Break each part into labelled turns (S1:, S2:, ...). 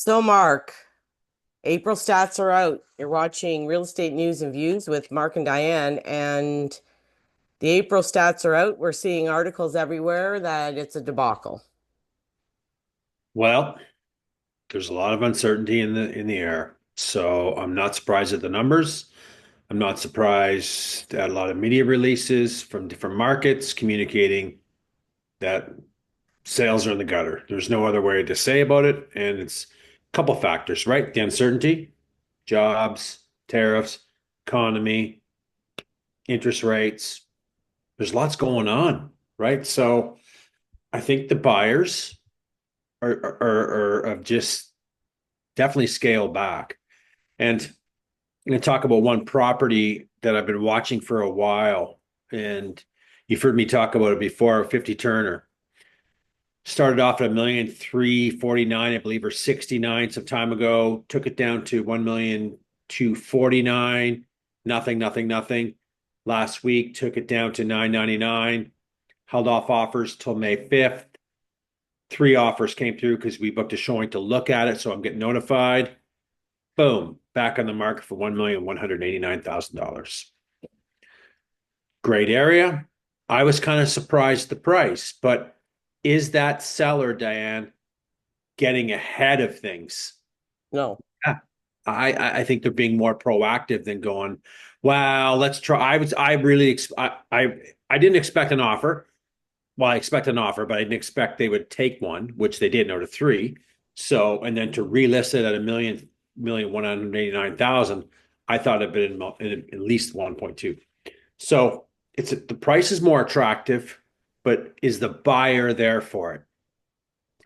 S1: So, Mark, April stats are out. You're watching Real Estate News and Views with Mark and Diane, and the April stats are out. We're seeing articles everywhere that it's a debacle.
S2: Well, there's a lot of uncertainty in the air. So I'm not surprised at the numbers. I'm not surprised at a lot of media releases from different markets communicating that sales are in the gutter. There's no other way to say about it. And it's a couple factors, right? The uncertainty, jobs, tariffs, economy, interest rates. There's lots going on, right? So I think the buyers have just definitely scaled back. And I'm going to talk about one property that I've been watching for a while. And you've heard me talk about it before, 50 Turner. Started off at 1,349,000, I believe, or 69 some time ago. Took it down to 1,249,000. Nothing, nothing, nothing. Last week took it down to 999. Held off offers till May 5th. Three offers came through because we booked a showing to look at it, so I'm getting notified. Boom, back on the market for $1,189,000. Great area. I was kind of surprised at the price, but is that seller, Diane, getting ahead of things?
S1: No.
S2: Yeah. I think they're being more proactive than going, well, let's try. I didn't expect an offer. Well, I expect an offer, but I didn't expect they would take one, which they did, out of three. So, and then to relist it at $1,189,000, I thought it'd been at least 1.2. So the price is more attractive, but is the buyer there for it?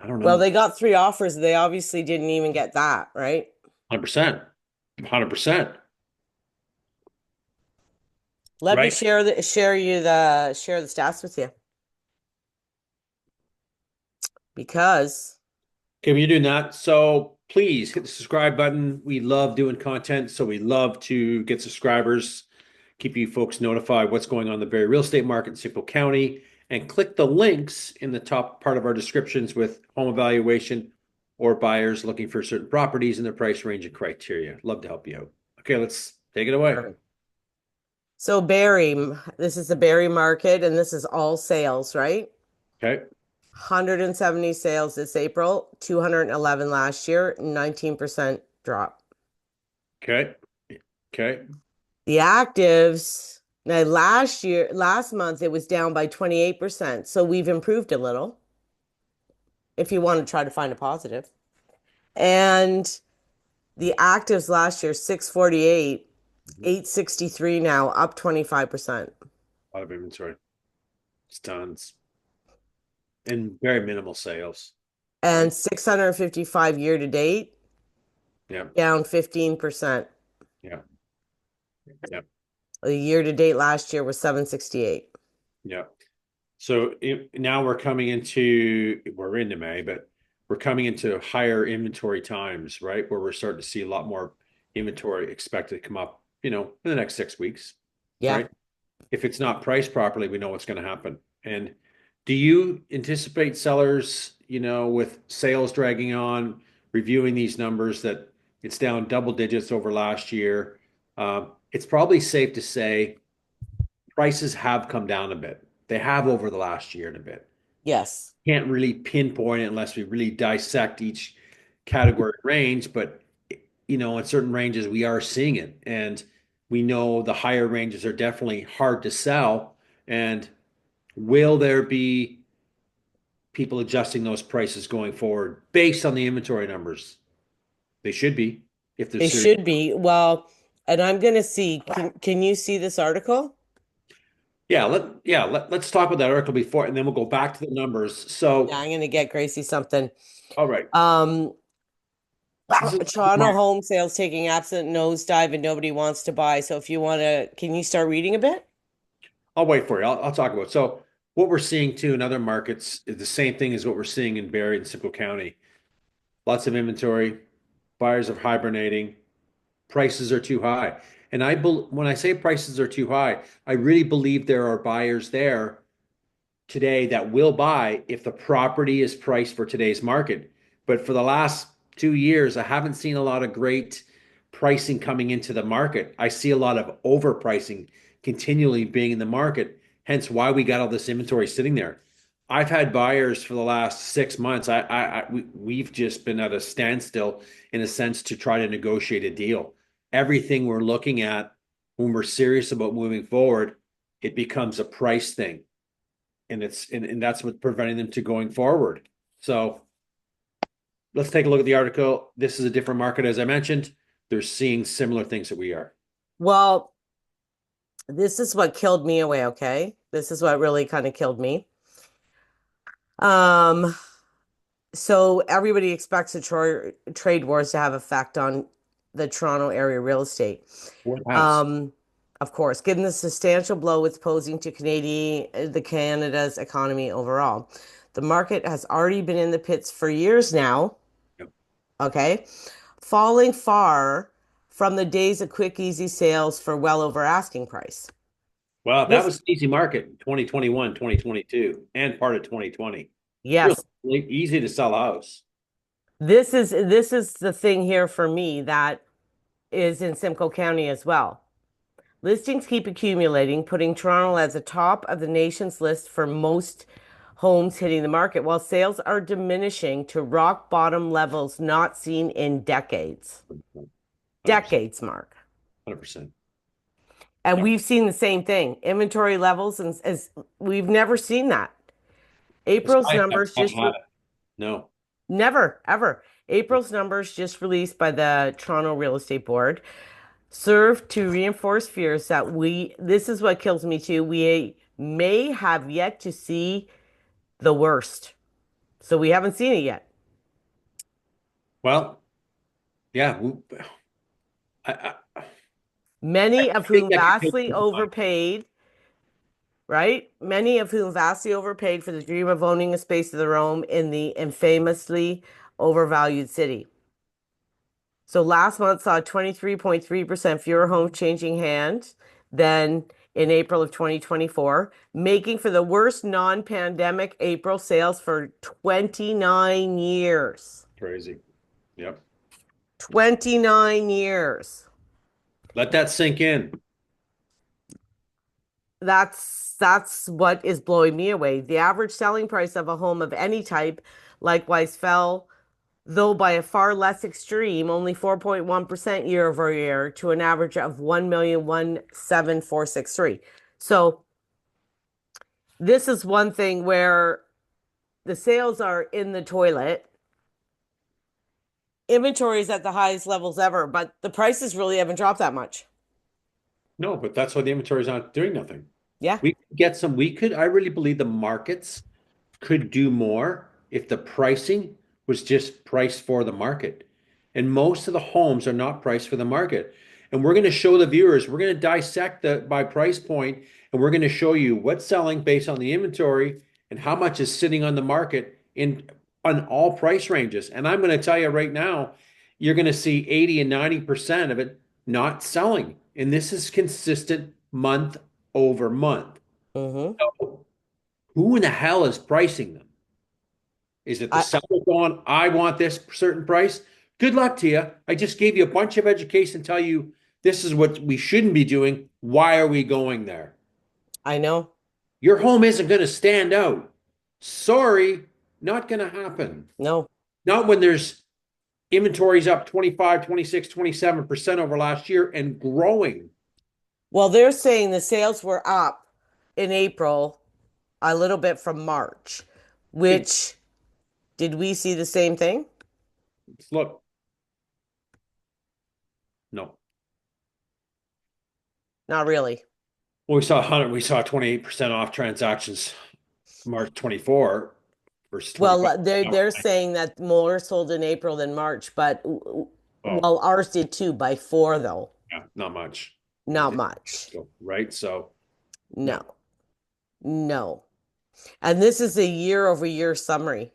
S2: I don't
S1: Well,
S2: know.
S1: they got three offers. They obviously didn't even get that, right?
S2: 100%. 100%.
S1: Let me
S2: Right?
S1: share the stats with you because
S2: Okay, when you're doing that, so please hit the subscribe button. We love doing content, so we love to get subscribers, keep you folks notified what's going on in the Barrie real estate market in Simcoe County, and click the links in the top part of our descriptions with home evaluation or buyers looking for certain properties and their price range and criteria. Love to help you out. Okay, let's take it away.
S1: so Barrie, this is the Barrie market, and this is all sales, right?
S2: Okay.
S1: 170 sales this April, 211 last year, 19% drop.
S2: Okay. Okay.
S1: The actives, now last month, it was down by 28%. So we've improved a little if you want to try to find a positive. And the actives last year, 648,
S2: Mhm.
S1: 863 now, up 25%.
S2: A lot of inventory. It's tons. And very minimal sales, right?
S1: And 655 year to date,
S2: Yeah.
S1: down 15%.
S2: Yeah. Yeah.
S1: The year to date last year was 768.
S2: Yeah. So now we're into May, but we're coming into higher inventory times, right? Where we're starting to see a lot more inventory expected to come up, in the next 6 weeks,
S1: Yeah.
S2: right? If it's not priced properly, we know what's going to happen. And do you anticipate sellers, with sales dragging on, reviewing these numbers that it's down double digits over last year? It's probably safe to say prices have come down a bit. They have over the last year and a bit.
S1: Yes.
S2: Can't really pinpoint it unless we really dissect each category range, but in certain ranges we are seeing it. And we know the higher ranges are definitely hard to sell. And will there be people adjusting those prices going forward based on the inventory numbers? They should be if they're
S1: They
S2: serious.
S1: should be. Well, and I'm going to see, can you see this article?
S2: Let's talk about that article before, and then we'll go back to the numbers.
S1: Yeah,
S2: So,
S1: I'm going to get Gracie something.
S2: all right,
S1: Um,
S2: this is
S1: Toronto home sales taking absolute nosedive and nobody wants to buy. So if you want to, can you start reading a bit?
S2: I'll wait for you. I'll talk about it. So what we're seeing too in other markets is the same thing as what we're seeing in Barrie and Simcoe County. Lots of inventory, buyers are hibernating, prices are too high. And when I say prices are too high, I really believe there are buyers there today that will buy if the property is priced for today's market. But for the last 2 years, I haven't seen a lot of great pricing coming into the market. I see a lot of overpricing continually being in the market, hence why we got all this inventory sitting there. I've had buyers for the last 6 months. We've just been at a standstill in a sense to try to negotiate a deal. Everything we're looking at when we're serious about moving forward, it becomes a price thing. And that's what's preventing them to going forward. So let's take a look at the article. This is a different market, as I mentioned. They're seeing similar things that we are.
S1: Well, this is what killed me away, okay? This is what really kind of killed me. Um, so everybody expects the trade wars to have effect on the Toronto area real estate.
S2: What has?
S1: Um, of course, given the substantial blow it's posing to the Canada's economy overall. The market has already been in the pits for years now, okay? Falling far from the days of quick, easy sales for well over asking price.
S2: Well, that
S1: This,
S2: was an easy market in 2021, 2022, and part of 2020.
S1: yes,
S2: Really easy to sell a house.
S1: this is the thing here for me that is in Simcoe County as well. Listings keep accumulating, putting Toronto as the top of the nation's list for most homes hitting the market, while sales are diminishing to rock bottom levels not seen in decades.
S2: 100%.
S1: Decades, Mark.
S2: 100%.
S1: And
S2: Yeah.
S1: we've seen the same thing. Inventory levels, and as we've never seen that. April's
S2: I
S1: numbers
S2: haven't
S1: just
S2: had it. No.
S1: never, ever. April's numbers just released by the Toronto Real Estate Board serve to reinforce fears that this is what kills me too, we may have yet to see the worst. So we haven't seen it yet.
S2: Well, yeah. I
S1: Many of
S2: think
S1: whom
S2: that could take
S1: vastly
S2: some time.
S1: overpaid, right? Many of whom vastly overpaid for the dream of owning a space of their own in the infamously overvalued city. So last month saw 23.3% fewer homes changing hands than in April of 2024, making for the worst non-pandemic April sales for 29 years.
S2: Crazy. Yep.
S1: 29 years.
S2: Let that sink in.
S1: That's what is blowing me away. The average selling price of a home of any type likewise fell, though by a far less extreme, only 4.1% year over year to an average of 1,174,630. So this is one thing where the sales are in the toilet. Inventory is at the highest levels ever, but the prices really haven't dropped that much.
S2: No, but that's why the inventory is not doing nothing.
S1: Yeah.
S2: We could get some, I really believe the markets could do more if the pricing was just priced for the market. And most of the homes are not priced for the market. And we're going to show the viewers, we're going to dissect the by price point, and we're going to show you what's selling based on the inventory and how much is sitting on the market in on all price ranges. And I'm going to tell you right now, you're going to see 80 and 90% of it not selling. And this is consistent month over month.
S1: Mm-hmm.
S2: So who in the hell is pricing them? Is it the
S1: I
S2: seller going, I want this certain price? Good luck to you. I just gave you a bunch of education, tell you this is what we shouldn't be doing. Why are we going there?
S1: I know.
S2: Your home isn't going to stand out. Sorry, not going to happen.
S1: No.
S2: Not when there's inventories up 25, 26, 27% over last year and growing.
S1: Well, they're saying the sales were up in April a little bit from March,
S2: It,
S1: which did we see the same thing?
S2: look, no.
S1: Not really.
S2: Well, we saw 28% off transactions March 24 versus
S1: Well,
S2: 25.
S1: they're saying that more sold in April than March, but
S2: Oh,
S1: well, ours did too by four though.
S2: yeah, not much.
S1: Not much.
S2: Right? So, no,
S1: No, no. And this is a year over year summary.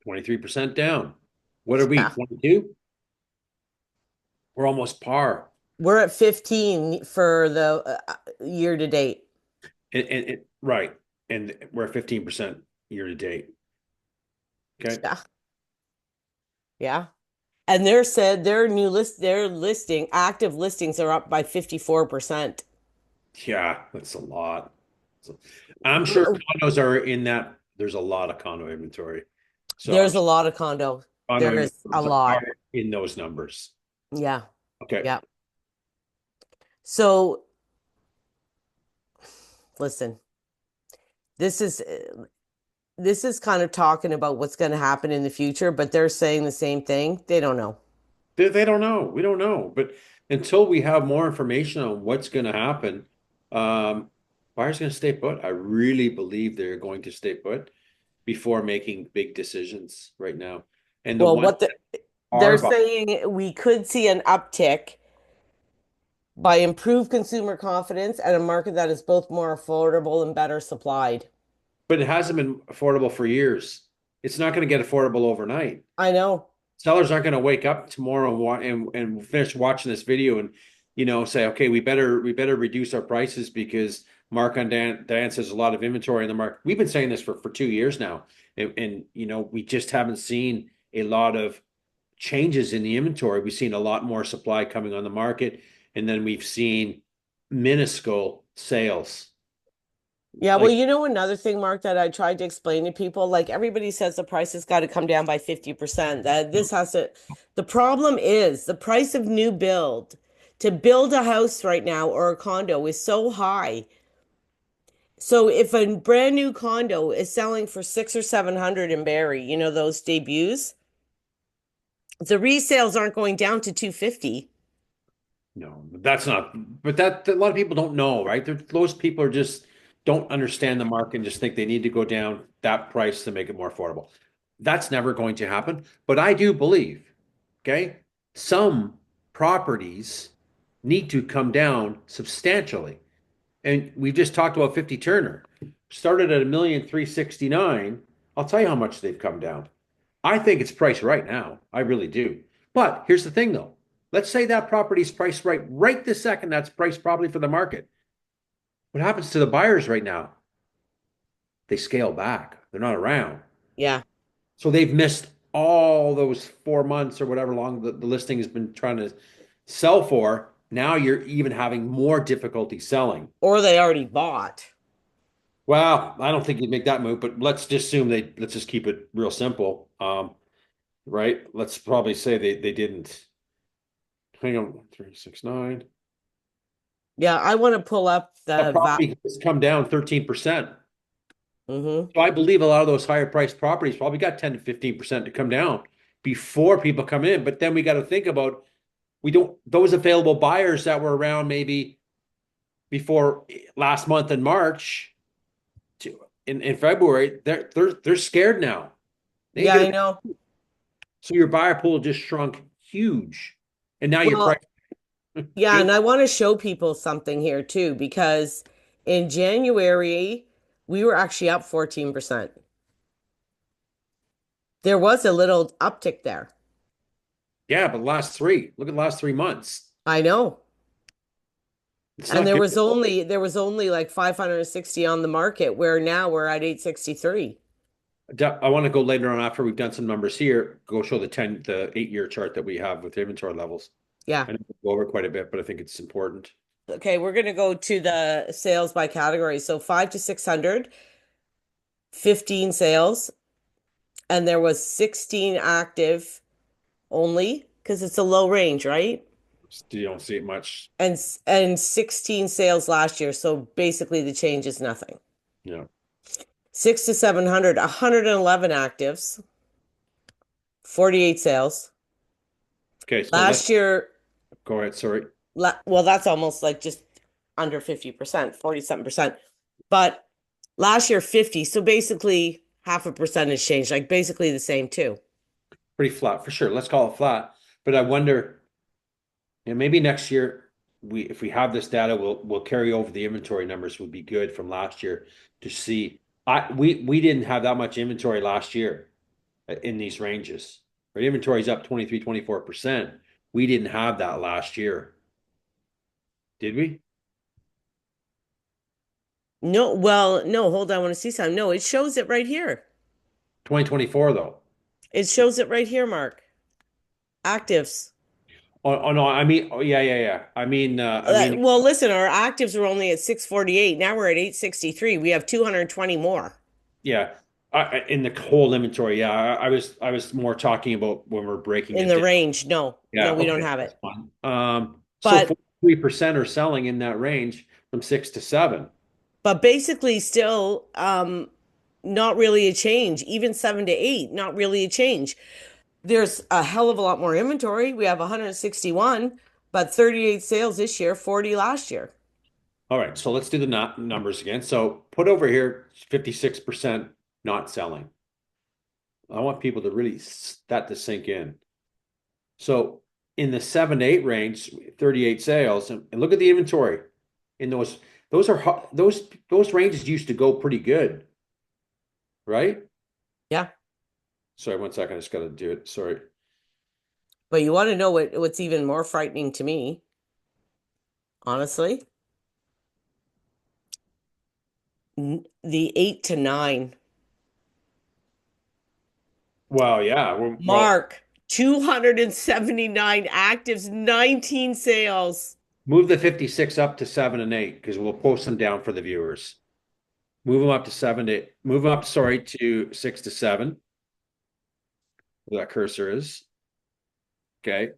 S2: 23% down. What are we,
S1: Yeah.
S2: 22? We're almost par.
S1: We're at 15 for the year to date.
S2: Right. And we're at 15% year to date. Okay.
S1: Yeah. Yeah. And they're said their listing active listings are up by 54%.
S2: Yeah, that's a lot. So, I'm sure condos are in that. There's a lot of condo inventory. So I'm
S1: There's a
S2: sure
S1: lot of condo.
S2: condo
S1: There is a
S2: inventories are
S1: lot.
S2: in those numbers.
S1: Yeah.
S2: Okay.
S1: Yeah. So listen, this is this is kind of talking about what's going to happen in the future, but they're saying the same thing. They don't know.
S2: They don't know. We don't know. But until we have more information on what's going to happen, um, buyers going to stay put. I really believe they're going to stay put before making big decisions right now. And the
S1: Well,
S2: ones
S1: what
S2: that
S1: they're
S2: are buying,
S1: saying we could see an uptick by improved consumer confidence and a market that is both more affordable and better supplied.
S2: but it hasn't been affordable for years. It's not going to get affordable overnight.
S1: I know.
S2: Sellers aren't going to wake up tomorrow and finish watching this video and say, okay, we better reduce our prices because Mark on Dan says a lot of inventory in the market. We've been saying this for 2 years now, and we just haven't seen a lot of changes in the inventory. We've seen a lot more supply coming on the market, and then we've seen minuscule sales.
S1: Yeah, well,
S2: Like,
S1: you know, another thing, Mark, that I tried to explain to people, like everybody says the price has got to come down by 50%. That this has to, the problem is the price of new build to build a house right now or a condo is so high. So if a brand new condo is selling for six or 700 in Barrie, you know, those debuts, the resales aren't going down to 250.
S2: no, that's not. But that a lot of people don't know, right? Those people are just don't understand the market and just think they need to go down that price to make it more affordable. That's never going to happen. But I do believe, okay, some properties need to come down substantially. And we've just talked about 50 Turner. Started at 1,369,000. I'll tell you how much they've come down. I think it's priced right now. I really do. But here's the thing though. Let's say that property's priced right this second. That's priced probably for the market. What happens to the buyers right now? They scale back. They're not around.
S1: Yeah.
S2: So they've missed all those 4 months or whatever long the listing has been trying to sell for. Now you're even having more difficulty selling.
S1: Or they already bought.
S2: Well, I don't think you'd make that move, but let's just keep it real simple. Right? Let's probably say they didn't. Hang on, 369.
S1: Yeah, I want to pull up
S2: That
S1: the va
S2: property has come down 13%.
S1: hmm
S2: So I believe a lot of those higher priced properties probably got 10 to 15% to come down before people come in. But then we got to think about we don't those available buyers that were around maybe before last month in March in February, they're scared now. They ain't
S1: Yeah,
S2: gonna
S1: I know.
S2: so your buyer pool just shrunk huge. And now your price
S1: Well, yeah,
S2: good.
S1: and I want to show people something here too, because in January, we were actually up 14%. There was a little uptick there.
S2: Yeah, but look at the last 3 months.
S1: I know.
S2: It's
S1: And
S2: not good.
S1: there was only like 560 on the market, where now we're at 863.
S2: I want to go later on after we've done some numbers here, go show the 8-year chart that we have with inventory levels.
S1: Yeah.
S2: I know we'll go over quite a bit, but I think it's important.
S1: Okay, we're going to go to the sales by category. So 5 to 600, 15 sales, and there was 16 active only because it's a low range, right?
S2: You don't see it much.
S1: And 16 sales last year. So basically the change is nothing.
S2: Yeah.
S1: 6 to 700, 111 actives, 48 sales.
S2: Okay, so let's
S1: Last year,
S2: go ahead. Sorry.
S1: well, that's almost like just under 50%, 47%. But last year, 50. So basically half a percentage change, like basically the same too.
S2: Pretty flat for sure. Let's call it flat. But I wonder, maybe next year if we have this data, we'll carry over the inventory numbers would be good from last year to see. We didn't have that much inventory last year in these ranges. Our inventory is up 23, 24%. We didn't have that last year. Did we?
S1: No, well, no, hold on. I want to see something. No, it shows it right here.
S2: 2024 though.
S1: It shows it right here, Mark. Actives.
S2: Oh, no, I mean, oh, yeah, yeah, yeah. I mean,
S1: Well, listen, our actives were only at 648. Now we're at 863. We have 220 more
S2: yeah. In the whole inventory, yeah. I was more talking about when we're breaking
S1: in
S2: it
S1: the
S2: down.
S1: range. No, no,
S2: Yeah,
S1: we don't
S2: okay,
S1: have
S2: that's
S1: it.
S2: fine. So
S1: But
S2: 43% are selling in that range from 6 to 7.
S1: basically still not really a change. Even 7 to 8, not really a change. There's a hell of a lot more inventory. We have 161, but 38 sales this year, 40 last year.
S2: All right, so let's do the numbers again. So put over here 56% not selling. I want people to really that to sink in. So in the 7 to 8 range, 38 sales, and look at the inventory. In those are those ranges used to go pretty good, right?
S1: Yeah.
S2: Sorry, 1 second. I just got to do it. Sorry.
S1: But you want to know what's even more frightening to me, honestly? The 8 to 9.
S2: Well, yeah. Well,
S1: Mark, 279 actives, 19 sales.
S2: move the 56 up to 7 and 8 because we'll post them down for the viewers. Move them up to move them up, sorry, to 6 to 7, where that cursor is. Okay.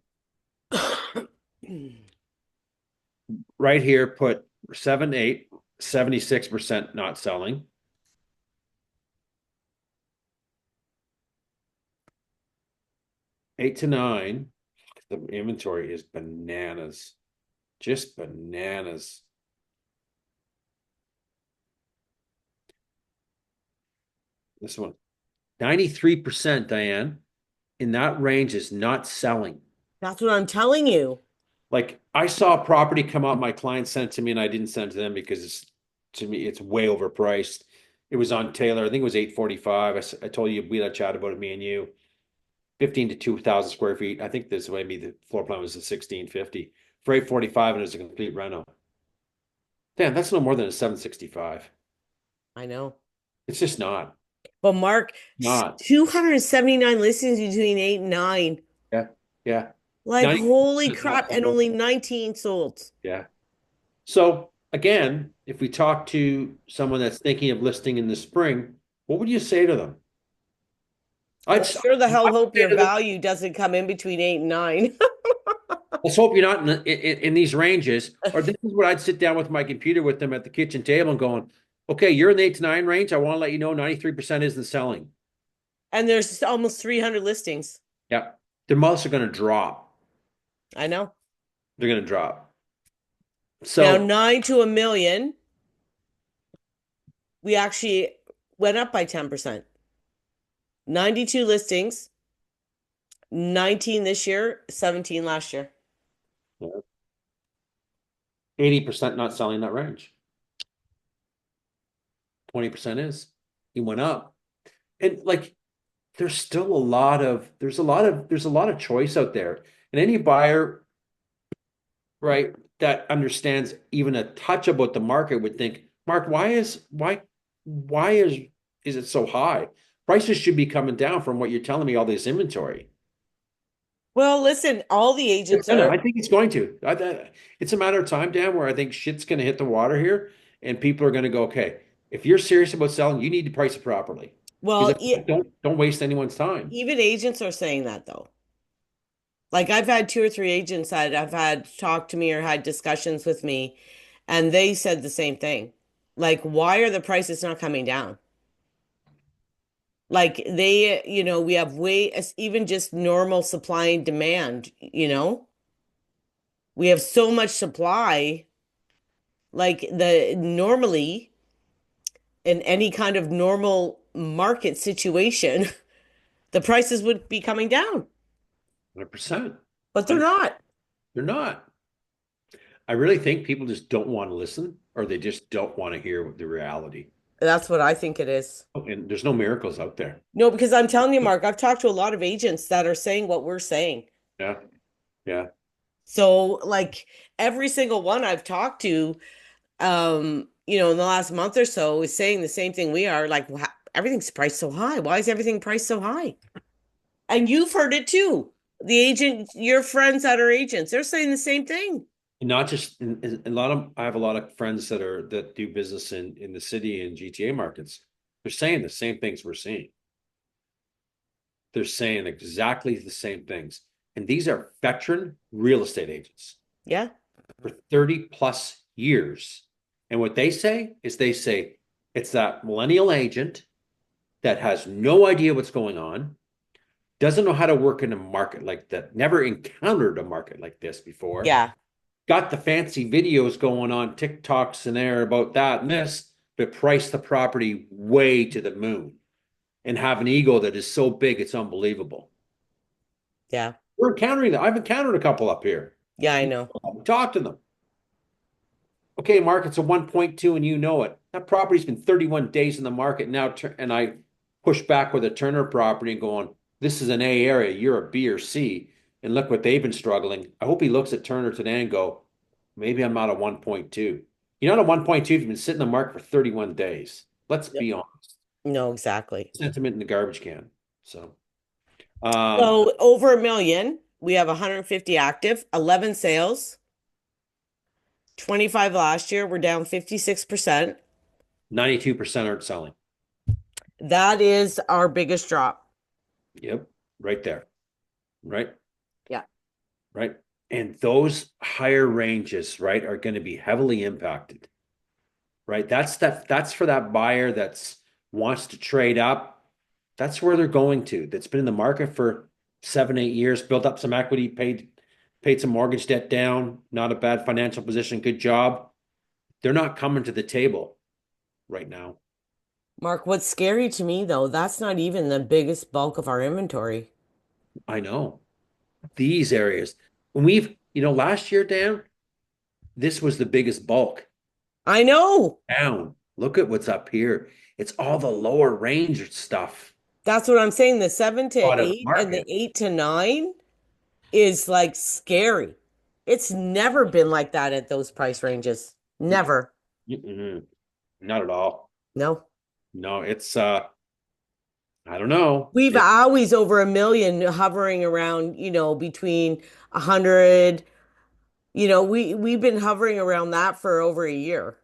S2: Right here, put 7, 8, 76% not selling. 8 to 9, the inventory is bananas. Just bananas. This one, 93%, Diane, in that range is not selling.
S1: That's what I'm telling you.
S2: Like I saw a property come out, my client sent it to me, and I didn't send it to them because to me it's way overpriced. It was on Taylor. I think it was 845. I told you we had a chat about it, me and you. 15 to 2,000 square feet. I think this maybe the floor plan was a 1650 for 845, and it was a complete reno. Damn, that's no more than a 765.
S1: I know.
S2: It's just not.
S1: But Mark,
S2: Not.
S1: 279 listings between 8 and 9.
S2: Yeah. Yeah.
S1: Like,
S2: 90
S1: holy
S2: is not
S1: crap. And
S2: sold.
S1: only 19 sold.
S2: Yeah. So again, if we talk to someone that's thinking of listing in the spring, what would you say to them? I'd,
S1: Well,
S2: s-
S1: sure the hell
S2: I'd
S1: hope
S2: say
S1: your
S2: to them,
S1: value doesn't come in between 8 and 9.
S2: let's hope you're not in these ranges. Or this is what I'd sit down with my computer with them at the kitchen table and going, okay, you're in the 8 to 9 range. I want to let you know 93% isn't selling.
S1: And there's almost 300 listings.
S2: Yeah. Their mults are going to drop.
S1: I know.
S2: They're going to drop.
S1: Now,
S2: So
S1: 9 to 1 million, we actually went up by 10%. 92 listings, 19 this year, 17 last year.
S2: 80% not selling that range. 20% is. He went up. And like there's a lot of choice out there. And any buyer, right, that understands even a touch about the market would think, Mark, why is it so high? Prices should be coming down from what you're telling me, all this inventory.
S1: Well, listen, all the agents
S2: I
S1: are,
S2: think it's going to. It's a matter of time, Dan, where I think shit's going to hit the water here, and people are going to go, okay, if you're serious about selling, you need to price it properly, because
S1: well,
S2: don't waste anyone's time.
S1: even agents are saying that though. Like I've had 2 or 3 agents that have had talked to me or had discussions with me, and they said the same thing. Like, why are the prices not coming down? Like we have even just normal supply and demand. We have so much supply, like the normally in any kind of normal market situation, the prices would be coming down,
S2: 100%.
S1: but they're not.
S2: They're not. I really think people just don't want to listen, or they just don't want to hear the reality.
S1: That's what I think it is.
S2: And there's no miracles out there.
S1: No, because I'm telling you, Mark, I've talked to a lot of agents that are saying what we're saying.
S2: Yeah. Yeah.
S1: So, like every single one I've talked to, in the last month or so is saying the same thing we are. Like, everything's priced so high. Why is everything priced so high? And you've heard it too. The agent, your friends that are agents, they're saying the same thing.
S2: And not just in a lot of, I have a lot of friends that do business in the city and GTA markets. They're saying the same things we're seeing. They're saying exactly the same things. And these are veteran real estate agents
S1: Yeah.
S2: for 30 plus years. And what they say is they say it's that millennial agent that has no idea what's going on, doesn't know how to work in a market like that, never encountered a market like this before,
S1: Yeah.
S2: got the fancy videos going on TikToks and there about that and this, but price the property way to the moon and have an ego that is so big it's unbelievable.
S1: Yeah.
S2: We're encountering that. I've encountered a couple up here.
S1: Yeah, I know.
S2: Talk to them. Okay, market's a 1.2 and you know it. That property's been 31 days in the market now, and I push back with a Turner property and going, this is an A area, you're a B or C, and look what they've been struggling. I hope he looks at Turner today and go, maybe I'm not a 1.2. You're not a 1.2 if you've been sitting in the market for 31 days. Let's
S1: Yep.
S2: be honest.
S1: No, exactly.
S2: Sentiment in the garbage can. So, um,
S1: So over a million, we have 150 active, 11 sales, 25 last year. We're down 56%.
S2: 92% aren't selling.
S1: That is our biggest drop.
S2: Yep, right there. Right.
S1: Yeah.
S2: Right? And those higher ranges, right, are going to be heavily impacted, right? That's for that buyer that's wants to trade up. That's where they're going to. That's been in the market for 7, 8 years, built up some equity, paid some mortgage debt down, not a bad financial position, good job. They're not coming to the table right now.
S1: Mark, what's scary to me though, that's not even the biggest bulk of our inventory.
S2: I know these areas. When last year, Dan, this was the biggest bulk.
S1: I know.
S2: Down. Look at what's up here. It's all the lower range stuff
S1: That's what I'm saying. The seven to
S2: out of the
S1: eight and the
S2: market.
S1: 8 to 9 is like scary. It's never been like that at those price ranges. Never.
S2: Mm-mm. Not at all.
S1: No.
S2: No, it's I don't know.
S1: We've always over a million hovering around, between 100. We've been hovering around that for over a year.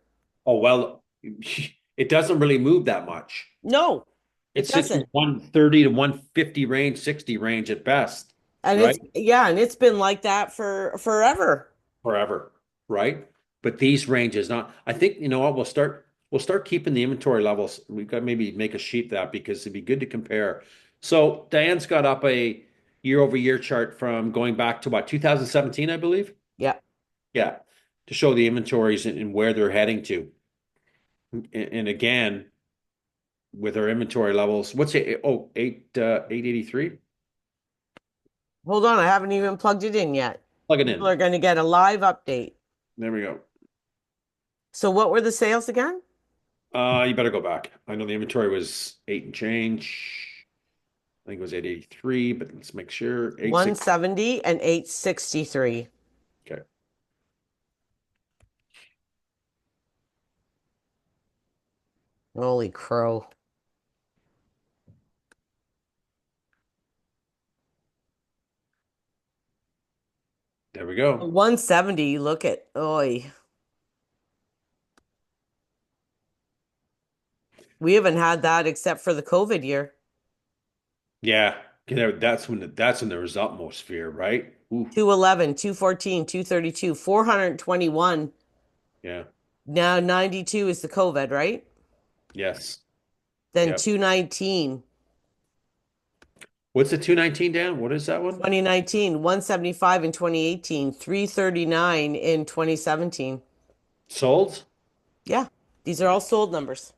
S2: Oh well, it doesn't really move that much.
S1: No,
S2: It
S1: it
S2: sits in
S1: doesn't.
S2: 130 to 150 range, 60 range at best,
S1: And
S2: right?
S1: it's been like that for forever.
S2: Forever, right? But these ranges not. I think you know what, we'll start keeping the inventory levels. We've got maybe make a sheet that because it'd be good to compare. So Diane's got up a year over year chart from going back to what 2017, I believe.
S1: Yeah.
S2: Yeah, to show the inventories and where they're heading to. And again, with our inventory levels, what's it? Oh, 883.
S1: Hold on, I haven't even plugged it in yet.
S2: Plug it
S1: People
S2: in.
S1: are going to get a live update.
S2: There we go.
S1: So what were the sales again?
S2: You better go back. I know the inventory was eight and change. I think it was 883, but let's make sure. 86.
S1: 170 and 863.
S2: Okay.
S1: Holy crow.
S2: There we go.
S1: 170, look at, oi. We haven't had that except for the COVID year.
S2: Yeah. That's when there was utmost fear, right? Ooh,
S1: 211, 214, 232, 421.
S2: yeah.
S1: Now 92 is the COVID, right?
S2: Yes.
S1: Then
S2: Yep.
S1: 219,
S2: What's the 219 down? What is that one?
S1: 2019, 175 in 2018, 339 in 2017.
S2: Sold?
S1: Yeah, these are all sold numbers.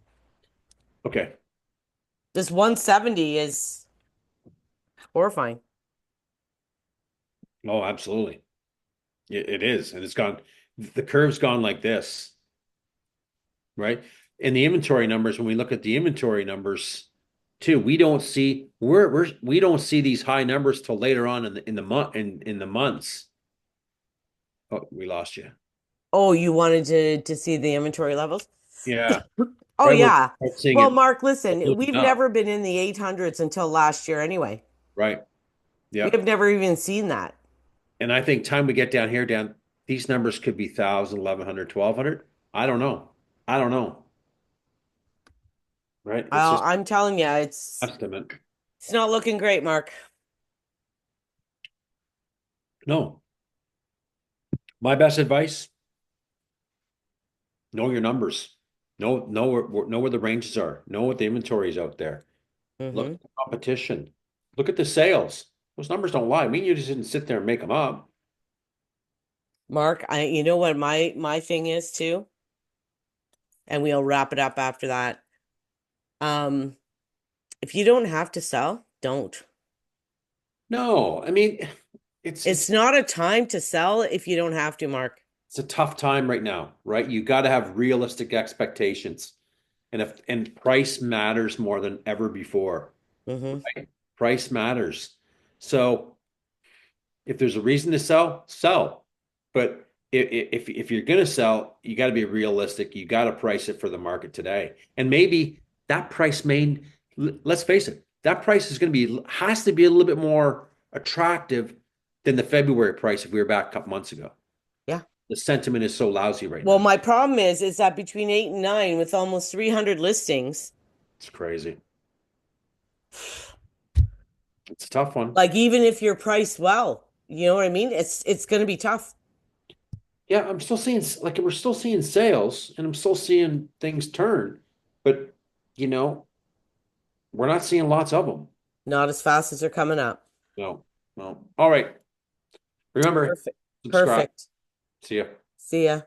S2: Okay.
S1: This 170 is horrifying.
S2: Oh, absolutely. It is. And the curve's gone like this, right? And the inventory numbers, when we look at the inventory numbers too, we don't see these high numbers till later on in the months. Oh, we lost you.
S1: Oh, you wanted to see the inventory levels?
S2: Yeah.
S1: Oh,
S2: Right. We're
S1: yeah.
S2: start seeing
S1: Well,
S2: it
S1: Mark, listen,
S2: building
S1: we've
S2: up.
S1: never been in the 800s until last year anyway.
S2: Right.
S1: We
S2: Yep.
S1: have never even seen that.
S2: And I think time we get down here, down these numbers could be 1,000, 1,100, 1,200. I don't know. I don't know. Right? It's just
S1: I'm telling you,
S2: estimate.
S1: it's not looking great, Mark.
S2: No. My best advice, know your numbers. Know where the ranges are. Know what the inventory is out there. Look
S1: Hmm.
S2: at the competition. Look at the sales. Those numbers don't lie. You just didn't sit there and make them up.
S1: Mark, you know what my thing is too, and we'll wrap it up after that. Um, if you don't have to sell, don't.
S2: No, I mean, it's
S1: It's
S2: it's
S1: not a time to sell if you don't have to, Mark.
S2: it's a tough time right now, right? You got to have realistic expectations. And price matters more than ever before,
S1: Hmm.
S2: right? Price matters. So if there's a reason to sell, sell. But if you're going to sell, you got to be realistic. You got to price it for the market today. And maybe that price may, let's face it, that price is going to be has to be a little bit more attractive than the February price if we were back a couple months ago.
S1: Yeah.
S2: The sentiment is so lousy right
S1: Well,
S2: now.
S1: my problem is that between 8 and 9, with almost 300 listings,
S2: It's crazy. It's a tough one.
S1: like even if you're priced well, you know what I mean? It's going to be tough.
S2: Yeah, I'm still seeing like we're still seeing sales and I'm still seeing things turn, but you know, we're not seeing lots of them.
S1: Not as fast as they're coming up.
S2: No, no. All right. Remember,
S1: Perfect.
S2: subscribe.
S1: Perfect.
S2: See ya.
S1: See ya.